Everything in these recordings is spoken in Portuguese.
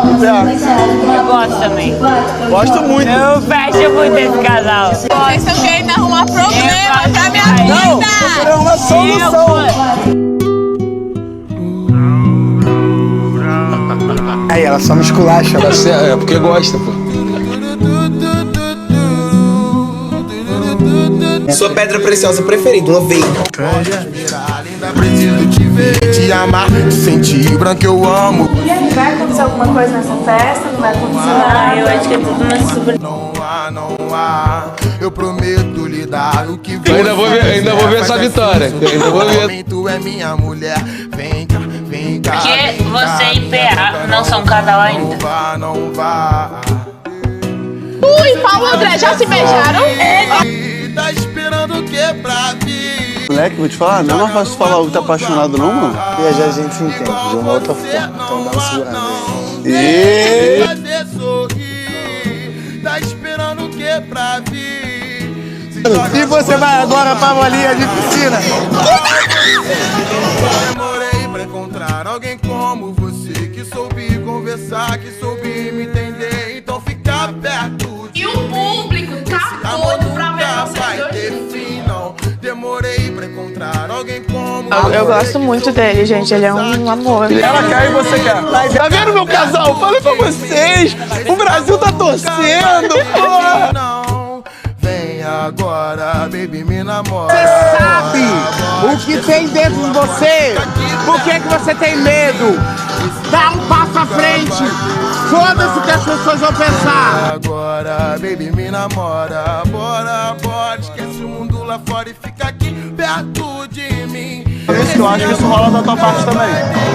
Eu gosto também. Gosto muito. Eu fecho muito esse casal. Vocês estão querendo arrumar problema pra minha Não, vida. tô querendo uma solução. Aí, ela só me esculacha. É porque gosta, pô. Sua pedra preciosa preferida, uma veia. Preciso te ver, te amar, sentir branco eu amo. E aí, vai acontecer alguma coisa nessa festa? Não vai acontecer nada? Eu acho que é tudo na super. Não há, eu prometo lhe dar o que você Ainda vou ver essa vitória. Ainda vou ver. Tu é minha mulher, vem cá, vem cá. Porque você e PA não são um casal ainda. Não vá. Tu e Paulo André já se beijaram? Tá esperando o que pra vir? Moleque, vou te falar, não é mais fácil falar o que tá apaixonado não, mano. E já a gente se entende, de uma outra forma. Então dá uma segurada aí. Fazer sorrir, tá esperando o que pra vir? E você vai agora pra bolinha de piscina? Demorei pra encontrar alguém como você, que soube conversar, que soube me entender. Então fica perto de E o público tá doido pra ver vocês dois. Demorei pra encontrar alguém como Eu gosto muito dele, gente. Ele é um amor. Ela quer e você quer. Tá vendo, meu casal? Falei pra vocês. O Brasil tá torcendo, porra. Não, vem agora, baby, me namora. Você sabe o que tem dentro de você? Por que você tem medo? Dá um passo à frente. Foda-se o que as pessoas vão pensar. Agora, baby, me namora. Bora, bora, esquece o mundo lá fora e fica aqui perto de mim. Esse que eu acho que isso rola da tua parte também.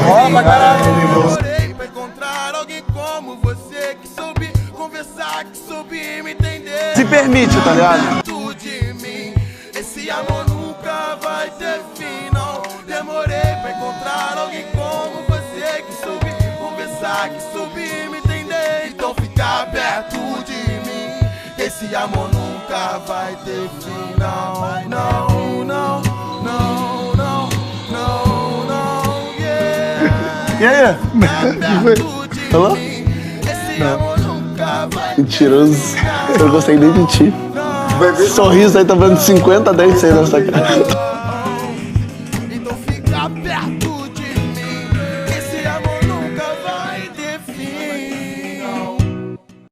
Rola pra caralho. Demorei pra encontrar alguém como você, que soube conversar, que soube me entender. Se permite, tá ligado? Perto de mim, esse amor nunca vai ter fim, não. Demorei pra encontrar alguém como você, que soube conversar, que soube me entender. Então fica perto de mim, esse amor nunca vai ter fim, não. Não, não, não, não, não, não, yeah. E aí? Perto de Alô? mim, esse amor nunca vai ter Mentiroso. Eu não gostei nem de ti. Sorriso aí tá vendo 50 dentes aí nessa cara.